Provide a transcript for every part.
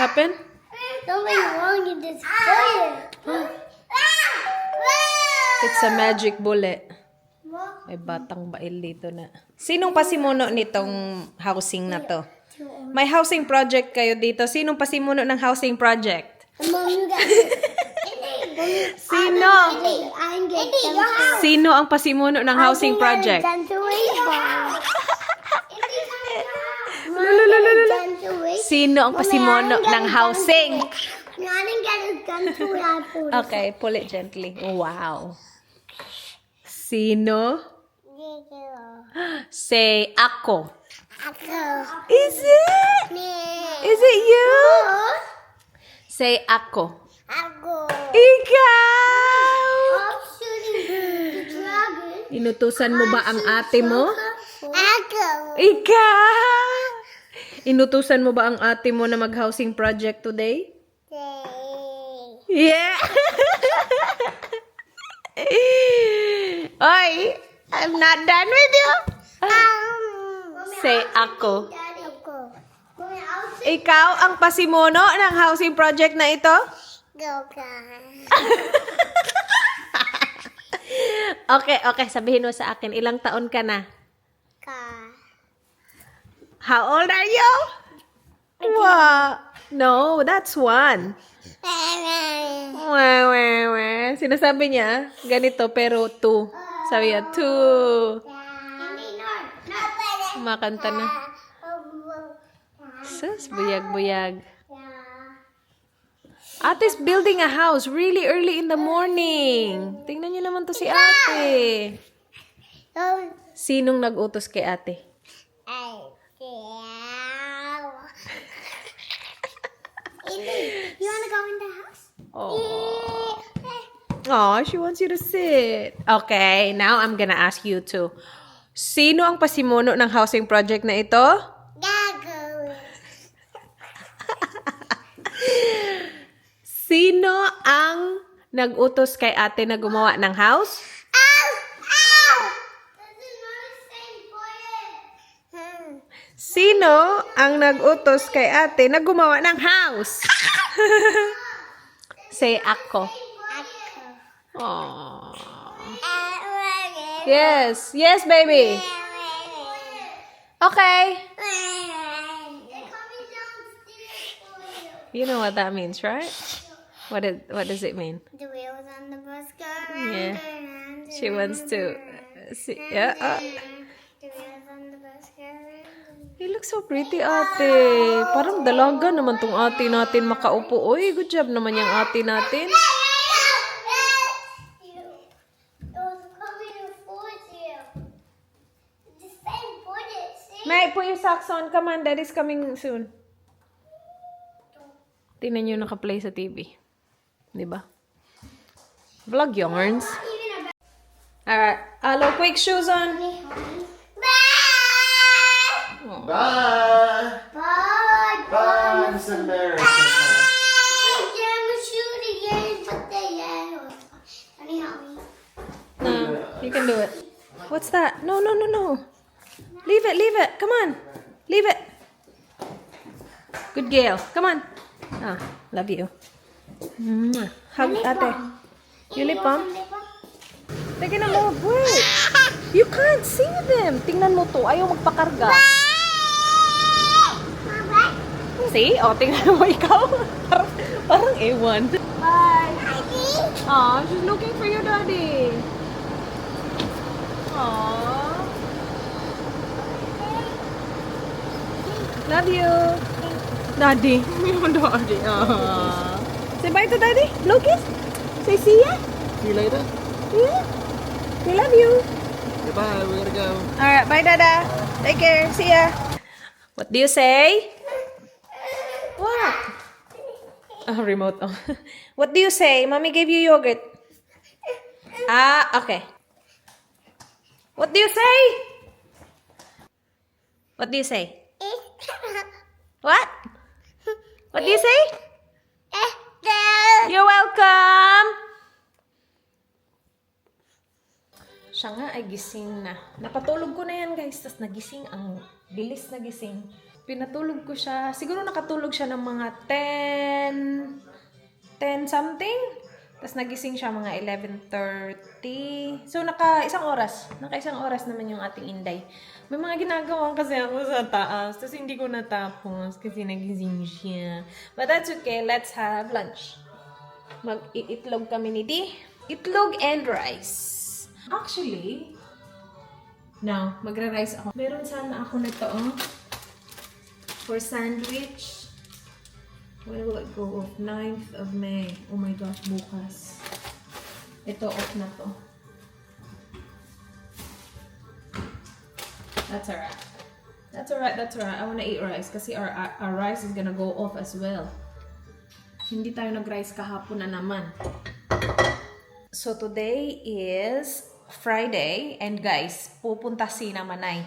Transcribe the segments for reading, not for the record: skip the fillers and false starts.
happened? Something wrong in this fire. It's a magic bullet. May batang bail dito na. Sinong pasimuno nitong housing na to? May housing project kayo dito. Sinong pasimuno ng housing project? Mom, you got Sino? I'm getting your house. Sino ang pasimuno ng housing project? Sino ang pasimuno ng housing? Okay, pull it gently. Wow. Sino? Say ako. Is it? Is it you? Say ako. Ikaw! Inutusan mo ba ang ate mo? Ikaw! Inutusan mo ba ang ate mo na mag-housing project today? Yeah! Oy! I'm not done with you! Say ako. Ikaw ang pasimuno ng housing project na ito? Okay, sabihin mo sa akin, ilang taon ka na? How old are you? Wow. No, that's 1. Sinasabi niya, ganito, pero 2. Sabi niya, 2. Makanta na. Sus, buyag-buyag. Ate's building a house really early in the morning. Tingnan niyo naman to si ate. Sinong nag-utos kay ate? You wanna go in the house? Oh, she wants you to sit. Okay, now I'm gonna ask you to. Sino ang pasimuno ng housing project na ito? Sino ang nag-utos kay ate na gumawa ng house? Sino ang nag-utos kay ate na gumawa ng house? Say ako. Oh. Yes, baby. Okay. You know what that means, right? What does it mean? The wheels on the bus go Yeah. round. She wants to see. Yeah. The wheels on the bus go round. You look so pretty, ate. Parang dalaga naman tong ate natin makaupo. Uy, good job naman yung ate natin. May, put your socks on. Come on, daddy's coming soon. Tingnan nyo naka-play sa TV. Diba? Vlog yarns. Alright. Hello, quick shoes on. Bye. Bye, Miss America. No, you can do it. What's that? No. Leave it. Come on. Leave it. Good girl. Come on. Ah, love you. Hug ate. You lip balm? Take na mo. Wait. You can't see them. Tingnan mo to. Ayaw magpakarga. See? O, tingnan mo ikaw. Parang ewan. Bye. Aw, she's looking for your daddy. Aww. Love you. Daddy. Daddy. Aww. Say bye to daddy. Blow kiss. Say see ya. See you later. Yeah. We love you. Goodbye. We gotta go. Alright, bye dada. Take care. See ya. What do you say? What? Oh, remote. Oh. What do you say? Mommy gave you yogurt. Ah, okay. What do you say? What do you say? What? What do you say? You're welcome. Siya nga ay gising na. Napatulog ko na yan guys. Tapos nagising ang bilis na gising. Pinatulog ko siya. Siguro nakatulog siya ng mga 10 something. Tapos nagising siya mga 11:30. So, naka-isang oras naman yung ating Inday. May mga ginagawa kasi ako sa taas. Tapos hindi ko natapos kasi nagising siya. But that's okay. Let's have lunch. Mag-iitlog kami ni Di. Itlog and rice. Actually, now, magra-rice ako. Meron sana ako nito, for sandwich. When will it go off? 9th of May. Oh my gosh, bukas. Ito, off na to. That's alright. That's alright. I wanna eat rice kasi our rice is gonna go off as well. Hindi tayo nag-rice kahapon na naman. So, today is Friday, and guys, pupunta si Manay.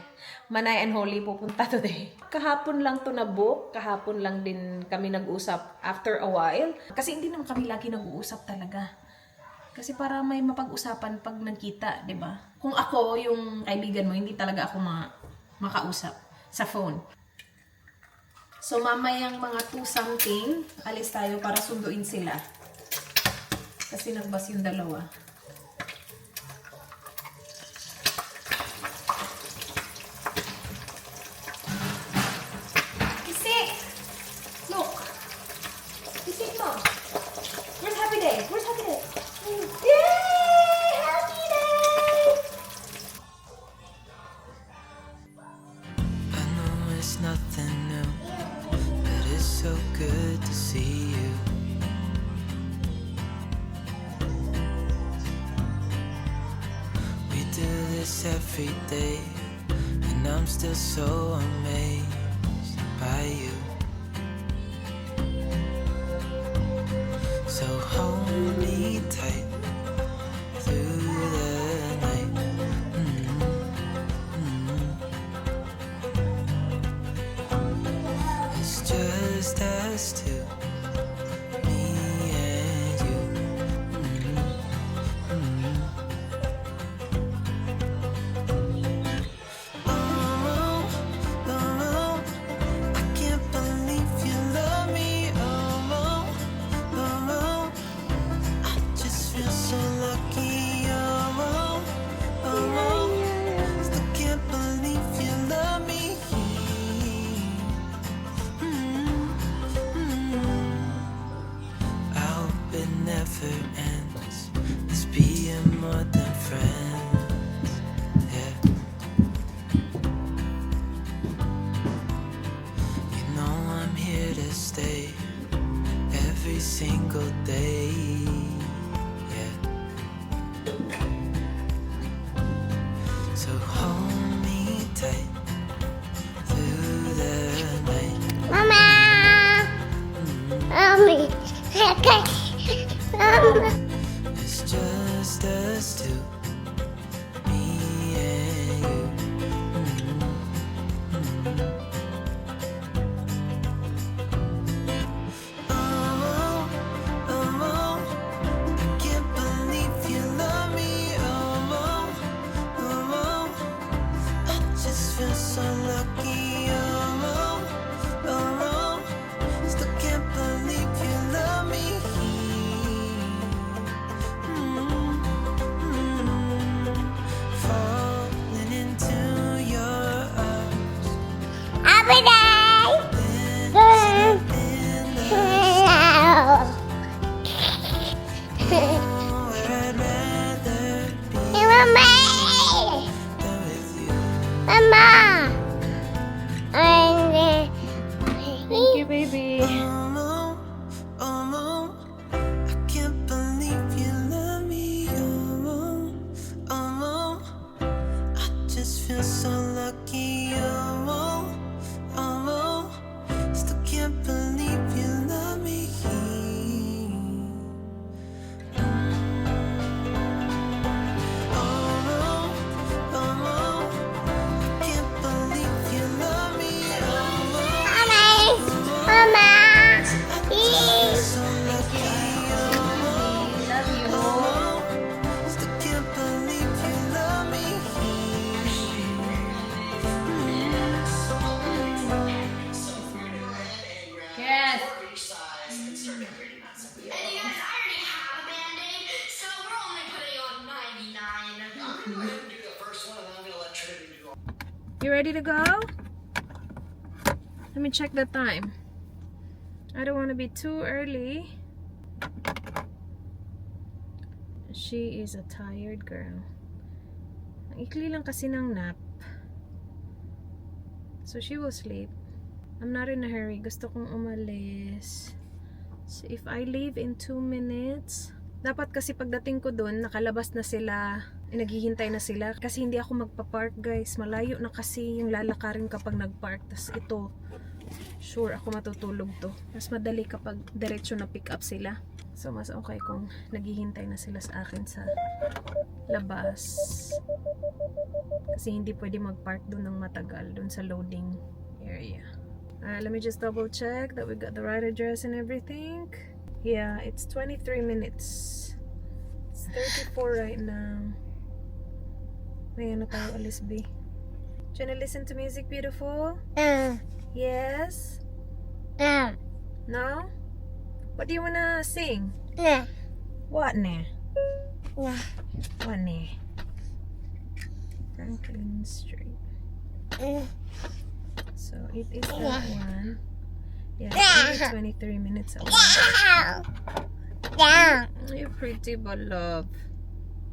Manay and Holly pupunta today. Kahapon lang to na-book. Kahapon lang din kami nag-usap after a while. Kasi hindi naman kami lagi nag-uusap talaga. Kasi para may mapag-usapan pag nagkita, 'di ba? Kung ako yung kaibigan mo, hindi talaga ako makausap sa phone. So mamayang mga 2 something, alis tayo para sunduin sila. Kasi nagbas yung dalawa. Nothing new, but it's so good to see you. We do this every day, and I'm still so amazed by you. So hold me tight through the night. Just us two, me and you. Oh, I can't believe you love me. Oh, I just feel so lucky. Oh, still can't believe you love me. It never ends. Let's be more than friends. Yeah. You know I'm here to stay every single day. Yeah. So hold me tight through the night. Mama! Mommy! It's just us two, me and you. Oh, I can't believe you love me. Oh, I just feel so lucky. Oh, still can't believe you love me. Falling into your arms. Happy day! Then in the where I'd rather be Mama! than with you. Mama! Thank you, baby. I can't believe you love me. I just feel so lucky. Still can't believe you love me. I can't believe you love me. Mama! So lucky. Love you. Still can't believe you love me. You ready to go? Let me check the time. I don't want to be too early. She is a tired girl. Ang ikli lang kasi ng nap. So she will sleep. I'm not in a hurry. Gusto kong umalis. So if I leave in 2 minutes, dapat kasi pagdating ko dun, nakalabas na sila. Naghihintay na sila. Kasi hindi ako magpa-park, guys. Malayo na kasi yung lalakarin kapag nag-park. Tas ito, sure ako matutulog to. Mas madali kapag diretso na pick up sila. So mas okay kung naghihintay na sila sa akin sa labas. Kasi hindi pwede mag-park dun ng matagal, dun sa loading area. Let me just double check that we got the right address and everything. Yeah, it's 23 minutes. It's 34 right now. Ngayon na tayo alis, B. Do you wanna listen to music, beautiful? Yes? No? What do you wanna sing? What na? What na? Franklin Street. So it is that one. Yeah, it's only 23 minutes away. You're pretty, but love.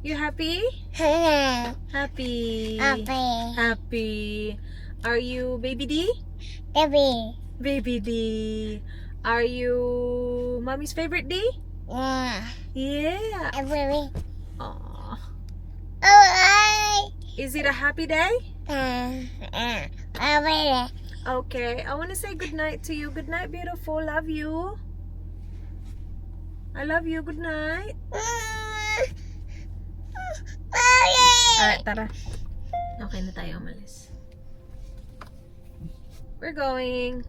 You happy? Happy. Happy. Are you baby D? Baby D. Are you mommy's favorite D? Yeah. Aww. Is it a happy day? Okay. I want to say good night to you. Good night, beautiful. Love you. I love you. Good night. Alright, tara. Okay na tayo umalis. We're going.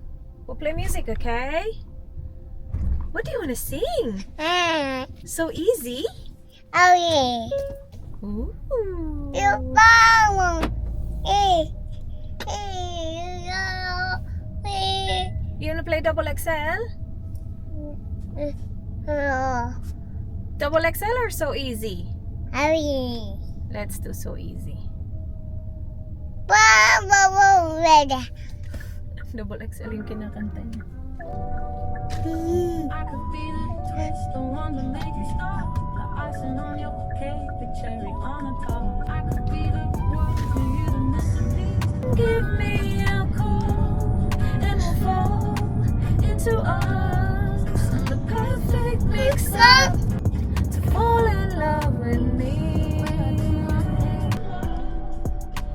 We'll play music, okay? What do you want to sing? So easy. Ooh. You want to play double XL? Double XL or so easy? Let's do so easy. Double XL yung kinakanta niya. I could be the twist, the one to make you stop. The icing on your cake, the cherry on the top. I could be the one for you to miss a beat. Give me a call and we'll fall into us. The perfect mix up to fall in love with me.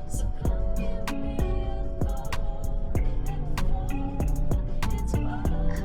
So come give me a call and fall into us.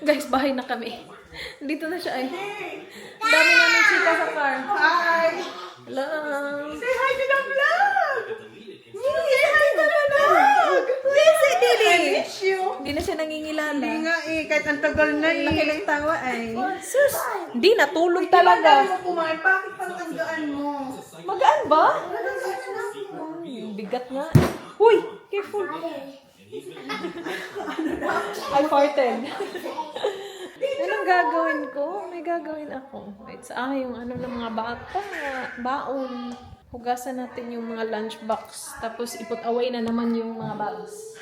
Guys, bahay na kami. Dito na siya ay. Ang dami namin chika sa car. Hi! Hello. Say hi to the vlog! Say hi to the vlog! Busy, Didi. I miss you. Hindi na siya nangingilala. Hindi nga eh, kahit ang tagal na eh. Laki ng tawa ay. Sus, hindi natulog talaga. Bakit mo kumain? Bakit pang tanggaan mo? Magaan ba? Bigat nga. Uy, careful. I farted. Anong gagawin ko? May gagawin ako. Wait, sa yung ano ng mga bata. Baon. Hugasan natin yung mga lunchbox. Tapos iput away na naman yung mga bags.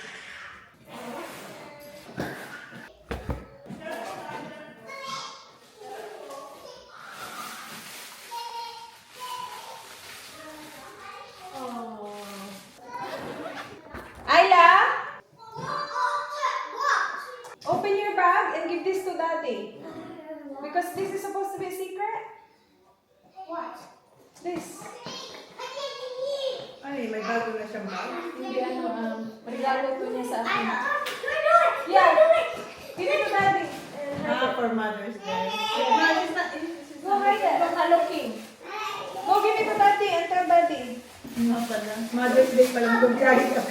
Ayla? Open your bag and give this to Daddy. Because this is supposed to be a secret. What? This. Ay, may bago na siyang bag. Hindi regalo to niya sa akin. Do it! Yeah. Give it to Daddy. For Mother's Day. Go hide it. Hello King. Go give it to Daddy and tell Daddy. Mother's Day pala mag-cry ka.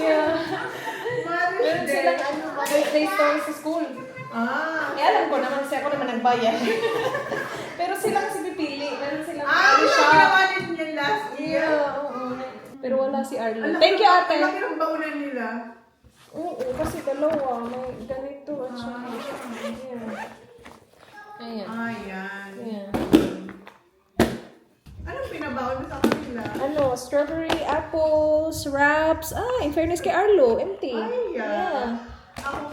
Yeah. Mother's Meron Day. silang birthday story sa school. Ah. Alam ko naman kasi ako naman nagbayad. Pero sila kasi pipili. Meron silang Ano shop. ginawa niyo last year? Yeah, oo. Pero wala si Arlo. Thank you, ate. Laki ng baunan nila. Oo, kasi dalawa. May ganito at saka. Ayan. Ayan. Ayan. Anong pinabaon mo sa kanila? Ano, strawberry, apples, wraps. In fairness kay Arlo, empty. Ay, Yeah. Ako,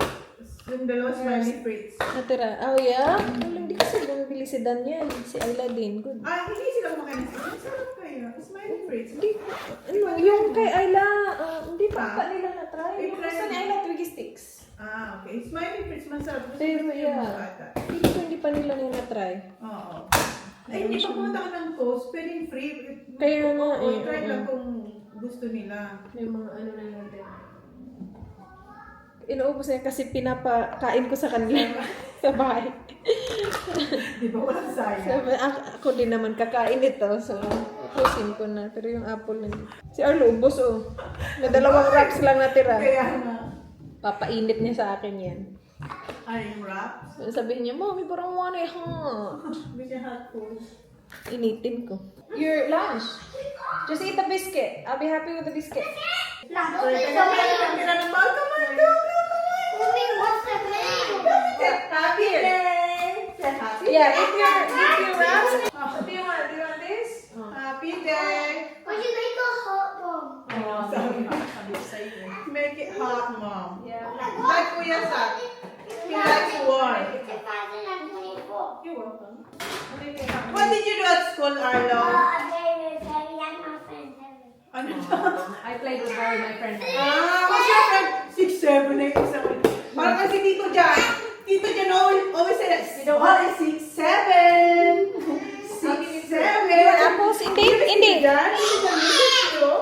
yung dalawa smiley fruits. Natira. Oh, yeah? Wala, hindi kasi bumibili si Daniel. Si Ayla din. Good. Hindi sila kumakain sa kanila. Sarap kayo. Smiley fruits. Hindi. Ano, yung kay Ayla, hindi pa nila na-try. Yung I-try gusto ni mo. Ayla, Twiggy Sticks. Okay. Smiley fruits, masarap. Gusto Pero, ko yung yeah. mga bata. Hindi pa nila na-try. Oo. Ay, hindi pa pumunta ko ng coast. Pwedeng free. Kaya nga eh. Try lang kung gusto nila. May mga ano na yun din. Inuubos niya kasi pinapakain ko sa kanila sa bahay. Di ba walang sayang? Sabi, ako din naman kakain ito. So, upusin ko na. Pero yung apple hindi. Si Arlo, ubos oh. May dalawang wraps lang natira. Kaya nga. Papainit niya sa akin yan. Ay, yung wraps. Sabihin niya, Mommy, parang want it hot. Medyo hot food. Initin ko. Your lunch. Just eat the biscuit. I'll be happy with the biscuit. So, kaya ang tira ng bawal. Come on, go, go, Mommy, what's the name? Happy day! Say happy Yeah, day. eat your wraps. What do you want? Do you want this? Happy day! Why you make a hot bomb? Make it hot, Mom. Yeah. Like Kuya Sak. He likes warm. 2024. You're welcome. What did you do at school, Arlo? Very, very young, my friend. Ano I played with her and my friend. what's your friend? 6, 7, 8, 7. Parang kasi Tito Jan. Tito Jan always says, what is 6, 7? 6, 7. Apples? Hindi, hindi. Tito Jan, miss you.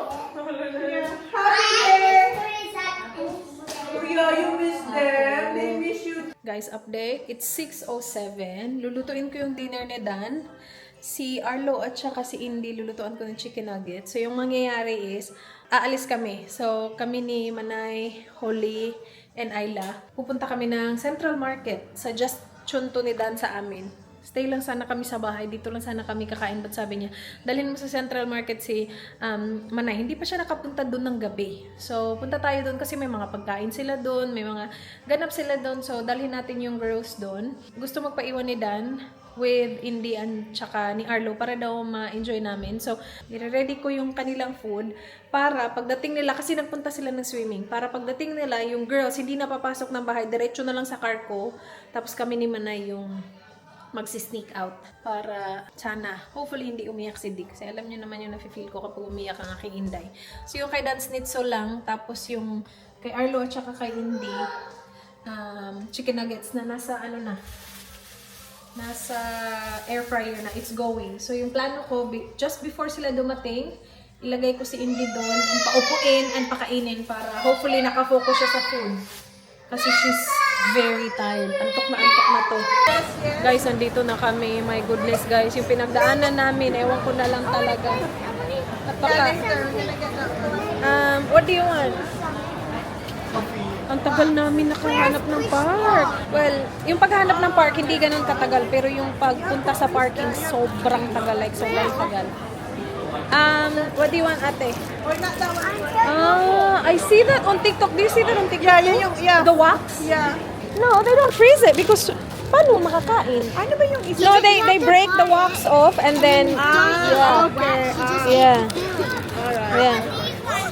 Happy day! Kuya, you miss them. They miss you. Guys, update. It's 6:07. Lulutuin ko yung dinner ni Dan. Si Arlo at saka si Indy, lulutuan ko ng chicken nuggets. So, yung mangyayari is, aalis kami. So, kami ni Manay, Holly, and Ayla. Pupunta kami ng Central Market sa Just Chunto ni Dan sa amin. Stay lang sana kami sa bahay. Dito lang sana kami kakain. But sabi niya, dalhin mo sa Central Market si Manay. Hindi pa siya nakapunta doon ng gabi. So, punta tayo doon kasi may mga pagkain sila doon. May mga ganap sila doon. So, dalhin natin yung girls doon. Gusto magpaiwan ni Dan with Indy and tsaka ni Arlo para daw ma-enjoy namin. So, nire-ready ko yung kanilang food para pagdating nila, kasi nagpunta sila ng swimming, para pagdating nila, yung girls hindi na papasok ng bahay, diretso na lang sa car ko. Tapos kami ni Manay yung magsi-sneak out para sana, hopefully hindi umiyak si Dick. Kasi alam niyo naman yung nafe-feel ko kapag umiyak ang aking Inday. So yung kay Dan Snitso lang, tapos yung kay Arlo at saka kay Indy, chicken nuggets na nasa nasa air fryer na, it's going. So yung plano ko, just before sila dumating, ilagay ko si Indy doon and paupuin and pakainin para hopefully nakafocus siya sa food. Kasi she's very tired. Antok na to. Guys, andito na kami. My goodness, guys. Yung pinagdaanan namin, ewan ko na lang talaga. What do you want? Ang tagal namin nakahanap ng park. Well, yung paghanap ng park, hindi ganun katagal. Pero yung pagpunta sa parking, sobrang tagal. Like, sobrang tagal. What do you want, ate? Or not that one. I see that on TikTok. Do you see that on TikTok? Yeah. The wax? Yeah. No, they don't freeze it because paano makakain? Ano ba yung isa? No, they break the wax off and then Okay. yeah. Yeah.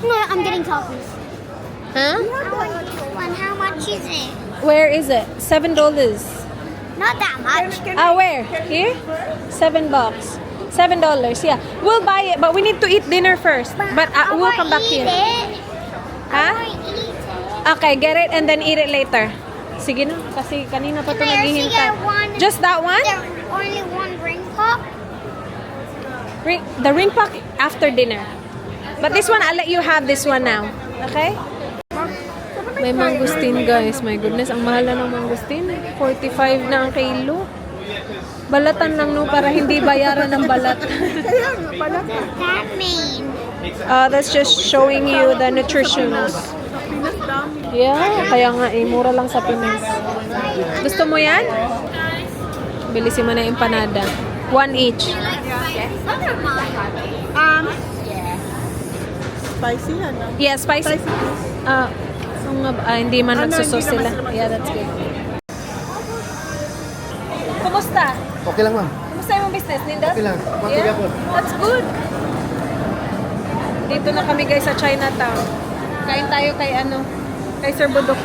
No, I'm getting coffees. Huh? I want one. How much is it? Where is it? $7. Not that much. Where? Here? $7. $7. Yeah. We'll buy it, but we need to eat dinner first. But we'll come back here. Huh? Okay, get it and then eat it later. Sige na, kasi kanina pa ito Can I also naghihintay. get one? Just that one? There's only one ring pop. The ring pack after dinner. But this one, I'll let you have this one now. Okay? May mangustin, guys. My goodness, ang mahal na ng mangustin. 45 na ang kilo. Balatan lang, no, para hindi bayaran ng balat. What does that mean? That's just showing you the nutrition. Yeah, kaya nga mura lang sa Pinas. Gusto mo yan? Bilisin mo na yung empanada. 1 each. Spicy, ano? Yeah, spicy. Hindi man nagsusos sila. Yeah, that's good. Kumusta? Okay lang, ma'am. Kumusta yung business, Linda? Okay lang. Yeah? That's good. Dito na kami guys sa Chinatown. Kain tayo kay Sir Budok.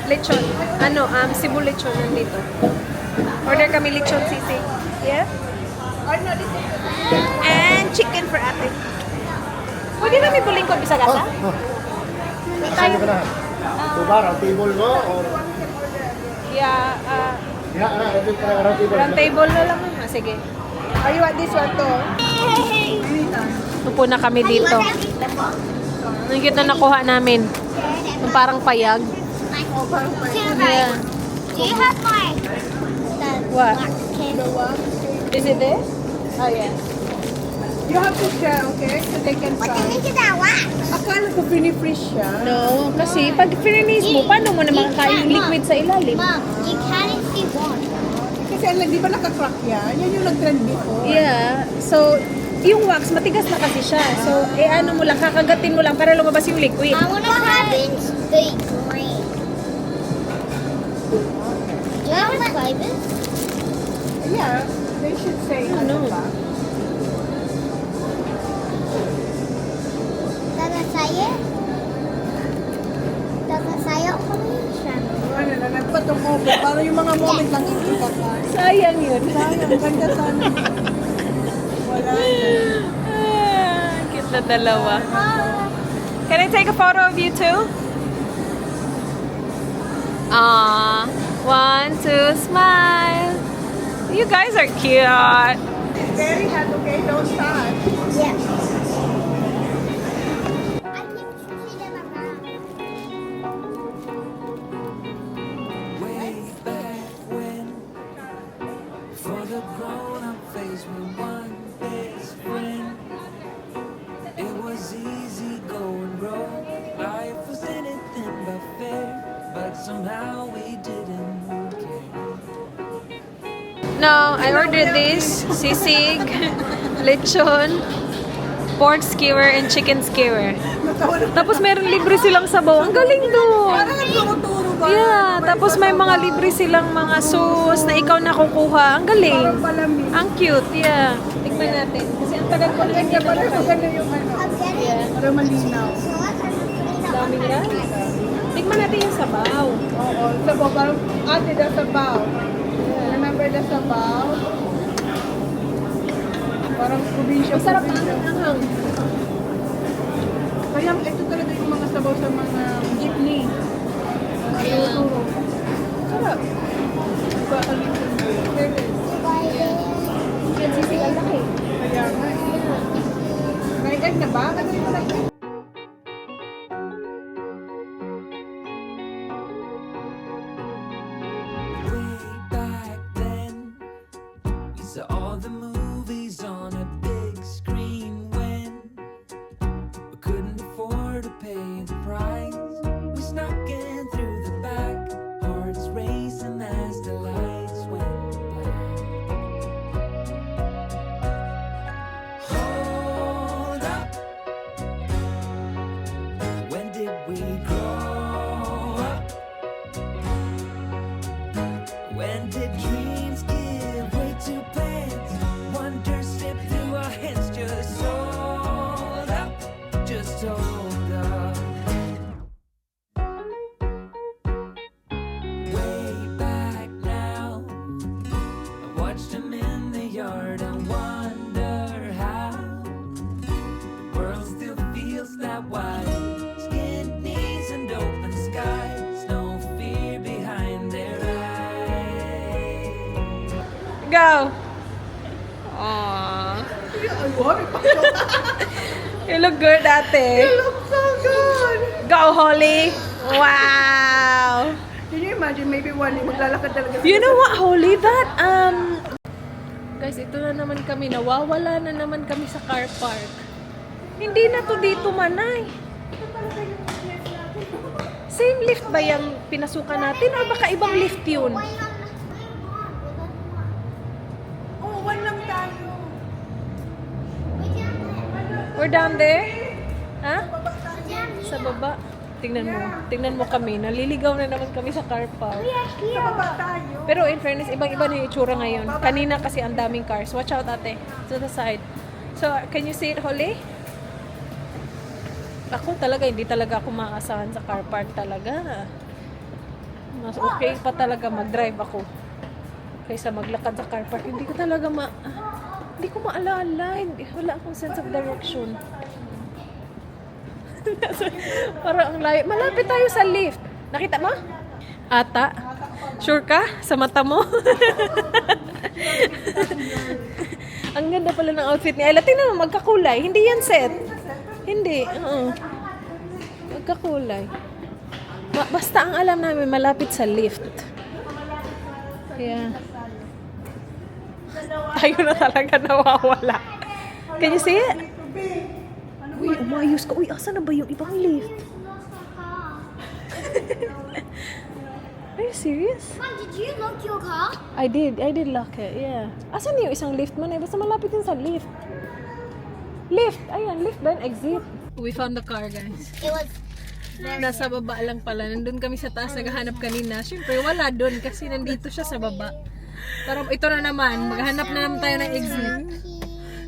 Lechon. Cebu lechon nandito. Order kami lechon sisig. Yeah? And chicken for ate. Pwede na may bulingkod bisa gasa? Saan ka na? Tubar, ang table mo? Or... Yeah, round table. round table na lang. Sige. Are you at this one to? Upo na kami dito. Ang cute na nakuha namin. Yung parang payag. Yeah. Do you have my What? candy? Is it this? Oh, yeah. You have to share, okay? So they can What do you try. think of that wax? Akala ko pinifreeze siya. No, kasi pag finish mo, paano mo na makakain yung liquid sa ilalim? Mom, you can't if you want. Kasi di ba naka-crack yan? Yan yung nag-trend before. Yeah. So, yung wax, matigas na kasi siya. So, ano mo lang, kakagatin mo lang para lumabas yung liquid. What happens the green? Do you have flavors? Yeah, they should say Ano? ba? Does it say it? Does it say it for me? Ano na, nagpatong over. Para yung mga moment lang ikita ka. Sayang yun. Sayang, ganda sana. Wala na. Cute na dalawa. Can I take a photo of you too? Aww. 1, 2, smile. You guys are cute. Very hot, okay? Don't start. Yeah. I keep pushing them around. Way back when, for the grown-up phase, we one best friend. It was easy, go and grow. Life was anything but fair, but somehow we didn't care. No, I ordered this. Sisig, lechon, pork skewer, and chicken skewer. Tapos meron libre silang sabaw. Ang galing doon. Parang nagturo ba? Yeah, tapos may mga libre silang mga sauce na ikaw na kukuha. Ang galing. Palamig. Ang cute, yeah. Tikman natin. Kasi ang tagal ko na Kaya pala maganda yung ano. I'm getting Para malinaw. daming rice. Tikman natin yung sabaw. Oo, sabaw. Parang ate the sabaw. Remember the sabaw? Parang probinsya. Masarap ang probinsya. anghang. Kaya ito talaga yung mga sabaw sa mga jeepney. Turo. Sarap. Diba, ano yung Yan sisig ang laki. Kaya nga. May egg na ba? Ano yung egg? Go. Aww. Ay, worry pa. You look good, ate. You look so good. Go, Holly. Wow. Can you imagine, maybe one day maglalakad talaga. You know what, Holly? That, guys, ito na naman kami. Nawawala na naman kami sa car park. Hindi na to dito, manay. Same lift ba yung pinasukan natin? O baka ibang lift yun? Oh, one lang tayo. We're down there? Ha? Sa baba. Tingnan mo kami. Naliligaw na naman kami sa car park. Sa baba tayo. Pero in fairness, ibang-iba na yung itsura ngayon. Kanina kasi ang daming cars. Watch out, ate. To the side. So, can you see it, Holly? Ako talaga, hindi talaga ako maasahan sa car park talaga. Mas okay pa talaga mag-drive ako kaysa maglakad sa car park. Hindi ko talaga hindi ko maalala. Wala akong sense of direction. Parang ang layo. Malapit tayo sa lift. Nakita mo? Ata? Sure ka? Sa mata mo? Ang ganda pala ng outfit ni Ayla. Tingnan mo, magkakulay. Hindi yan set. Hindi. Magkakulay. Basta ang alam namin, malapit sa lift. Yeah. Tayo na talaga nawawala. Can you see it? Uy, umayos ka. Uy, asa na ba yung ibang lift? Are you serious? Mom, did you lock your car? I did lock it, yeah. Asan yung isang lift man eh? Basta malapit yun sa lift. Lift! Ayan, lift ba? Exit. We found the car, guys. It was Nasa baba lang pala. Nandun kami sa taas, naghahanap kanina. Siyempre, wala dun kasi nandito siya sa baba. Pero ito na naman, maghanap na naman tayo ng exit.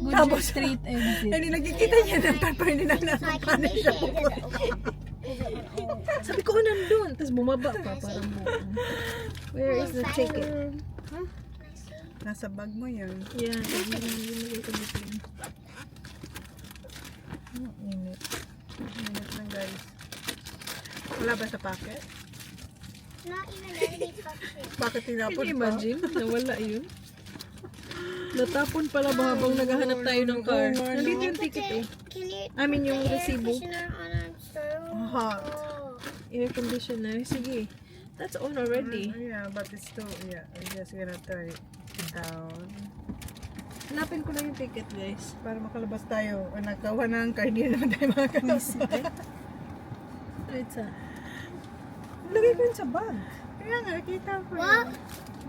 Goodyear Street exit. Hindi nagkikita niya ng car park. Hindi na paano siya pupunta. Sabi ko, nandun. Tapos bumaba pa, parang buong. Where is the ticket? Nasa bag mo yan. Yeah, yun ko dito. Init. Init lang, guys. Wala ba sa packet? not even any function. Bakit tinapon Can you pa? imagine? Nawala yun. Natapon pala ba habang naghahanap tayo ng car? Oo, ano? Nandito yung ticket eh. Can you I mean yung air resibo. conditioner on our stove? Hot. Oh. Air conditioner. Sige. That's on already. Yeah, but it's still, yeah, I'm just gonna turn it down. Hanapin ko na yung ticket, guys. Para makalabas tayo. O nagkawa ng car, hindi naman tayo makakalabas. It's a... Lagay ko yun sa bag. Kaya nga, kita ko What?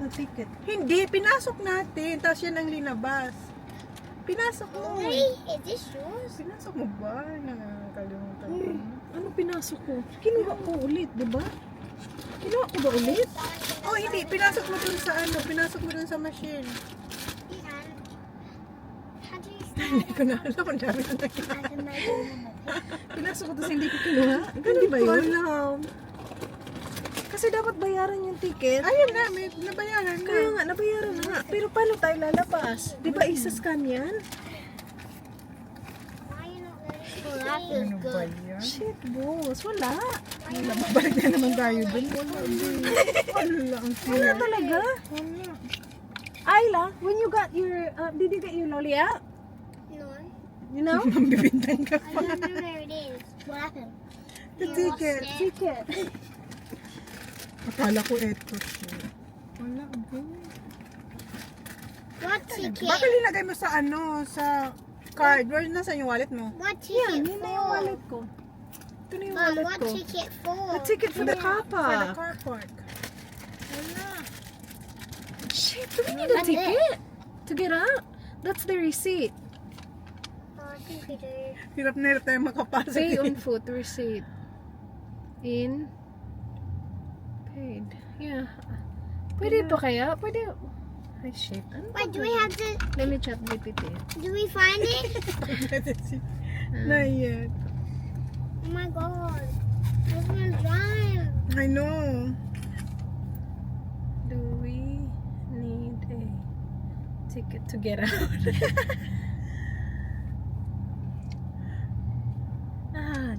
the ticket. Hindi, pinasok natin. Tapos yan ang linabas. Pinasok mo. Hey, is this yours? Pinasok mo ba? Nakakalimutan ko. Ano pinasok ko? Kinuha ko ulit, di ba? Kinuha ko ba ulit? Oh, hindi. Pinasok mo dun sa ano. Pinasok mo dun sa machine. How do you Hindi ko na alam kung dami na nangyari. Pinasok ko tapos hindi ko kinuha? Ganun ba yun? Alam. Kasi dapat bayaran yung ticket. Ayun na, may nabayaran na. Kaya nga, nabayaran na nga. Pero paano tayo lalabas? Di ba isa-scan yan? Why are you not letting me? That feels Ano ba good. yan? Shit, boss. Wala. Wala, babalik na naman tayo dun. Wala ang Wala sila. talaga. Wala. Ayla, when you got your, did you get your lolly out? No. You know? Mambibintang ka I pa. don't know where it is. What happened? The ticket. Ticket. Akala ko eto siya. Wala, okay. What ticket? Bakit linagay mo sa ano, sa card? Where nasa yung wallet mo? What Yan, ticket yun na yung for? wallet ko. Ito na yung Mom, wallet what ko. ticket for? The ticket for the car For the park. car park. Wala. Shit, do we need a That's ticket to get out? That's the receipt. Oh, I think we do. Hirap na hirap tayo makapasok. Pay on foot receipt. In. Paid. Yeah. Pwede pa kaya? Pwede. Ay, shit. Ano Wait, ba do ba? we have to? Let me chat GPT. Do we find it? Not yet. Oh my god! I was gonna drive. I know. Do we need a ticket to get out?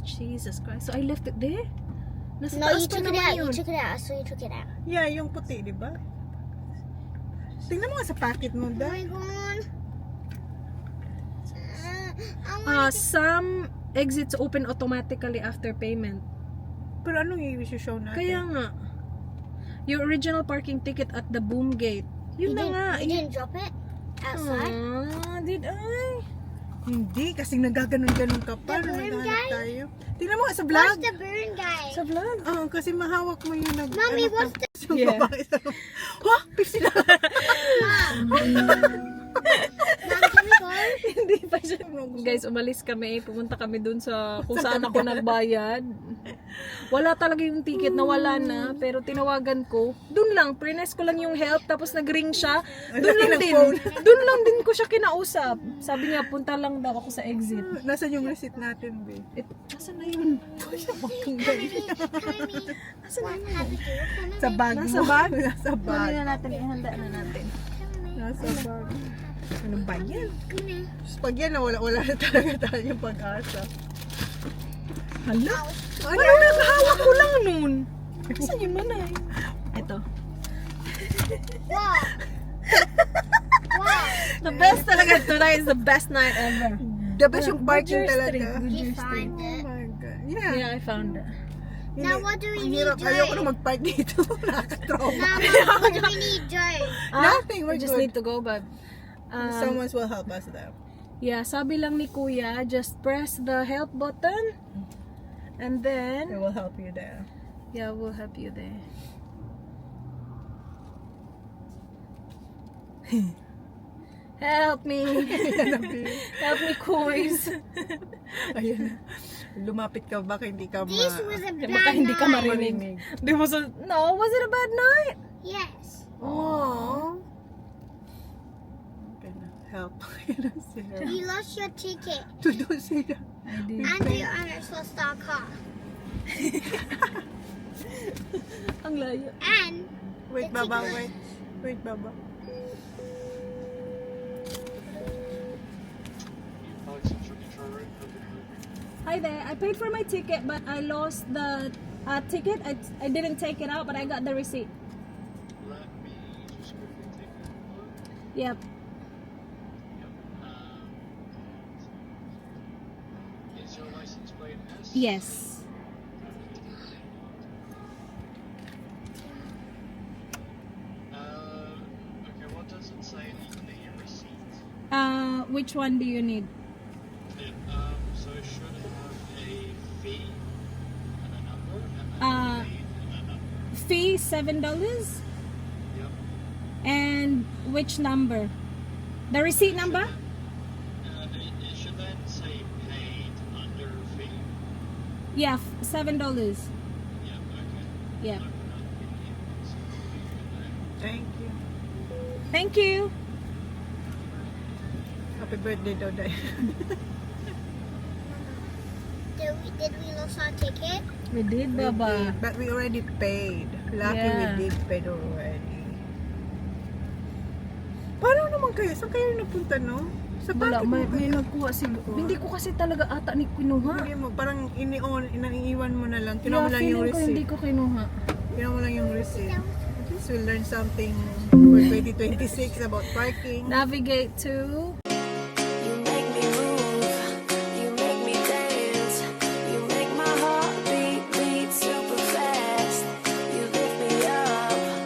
Jesus Christ. So I left it there? Nasa No, taas you pa took it naman out. yun. You took it out. So you took it out. Yeah, yung puti, di ba? Tingnan mo nga sa packet mo, Oh da. my God. Some exits open automatically after payment. Pero anong i-show natin? Kaya nga. Your original parking ticket at the boom gate. Yun na nga. You didn't drop it outside? Did I? Hindi, kasi nagaganon-ganon ka pa. The Nung burn naghahanap guy? tayo. Tingnan mo nga sa What's vlog. the burn guy? Sa vlog. Oo, kasi mahawak mo yung Mommy, what's the... Yung Yeah. babae sa... Ha? 50 na. Mom, can we go? Hindi pa siya. Guys, umalis kami. Pumunta kami dun sa kung saan ako nagbayad. Wala talaga yung ticket. Nawala na. Pero tinawagan ko. Dun lang. Prines ko lang yung help. Tapos nag-ring siya. Dun lang din. Dun lang din ko siya kinausap. Sabi niya, punta lang daw ako sa exit. Nasaan yung receipt natin, babe? Nasaan na yun? Sa bag Nasa mo. bag? Nasa bag. Kunin na natin. Ihanda na natin. Nasa bag. Ano ba yan? Come here. Pag yan, wala na talaga tayong pag-asa. Hala? Ano? Nakahawak ko lang nun. Saan yung manay? Ito. Wow. Wow. The best talaga. Tonight is the best night ever. The best yung parking Goodyear talaga. Street. You Goodyear Street. find Oh it. my God. Yeah. Yeah, I found it. Now what do we Ang need, hirap. Ayoko na Joy? mag-park dito. Nakaka-trauma. Now, Mom, what do we need, Joy? Nothing. We We're just good. need to go, but Someone will help us there. yeah, sabi lang ni Kuya, just press the help button and They then will help you there. yeah, we'll help you there. Help me. Help me, Kuys. Ayun. Lumapit ka, baka hindi ka This was a bad Baka hindi ka night. marinig. There was a no, was it a bad night? Yes. Oh. Help. Help. You lost your ticket. Don't say that. I did. And your owners lost our car. Ang layo. And Wait, Baba, wait. Wait, Baba. Hi there. I paid for my ticket, but I lost the ticket. I didn't take it out, but I got the receipt. Let me just quickly take a look. Yep. Is your license plate S? Yes. Okay, what does it say on the receipt? Which one do you need? So it should have a fee and a number, and then Uh, a fee and a number. Fee $7. Yep. And which number? The receipt number? It should then say paid under fee. Yeah, $7. Yep, okay. Yeah. Open up the invoice. Thank you. Thank you. Happy birthday daw, Day. did we lose our ticket? We did, Baba. But we already paid. Lucky Yeah. we did paid already. Paano naman kayo? Saan kayo napunta, no? Sa Wala, bakit may mo kayo? nagkuha si... Hindi ko kasi talaga ata ni kinuha. Hindi mo, parang naiiwan mo na lang. Kinuha mo Yeah, lang yung feeling ko hindi receipt. ko kinuha. Kinuha mo lang yung receipt. At least we'll learn something for 2026 about parking. Navigate to...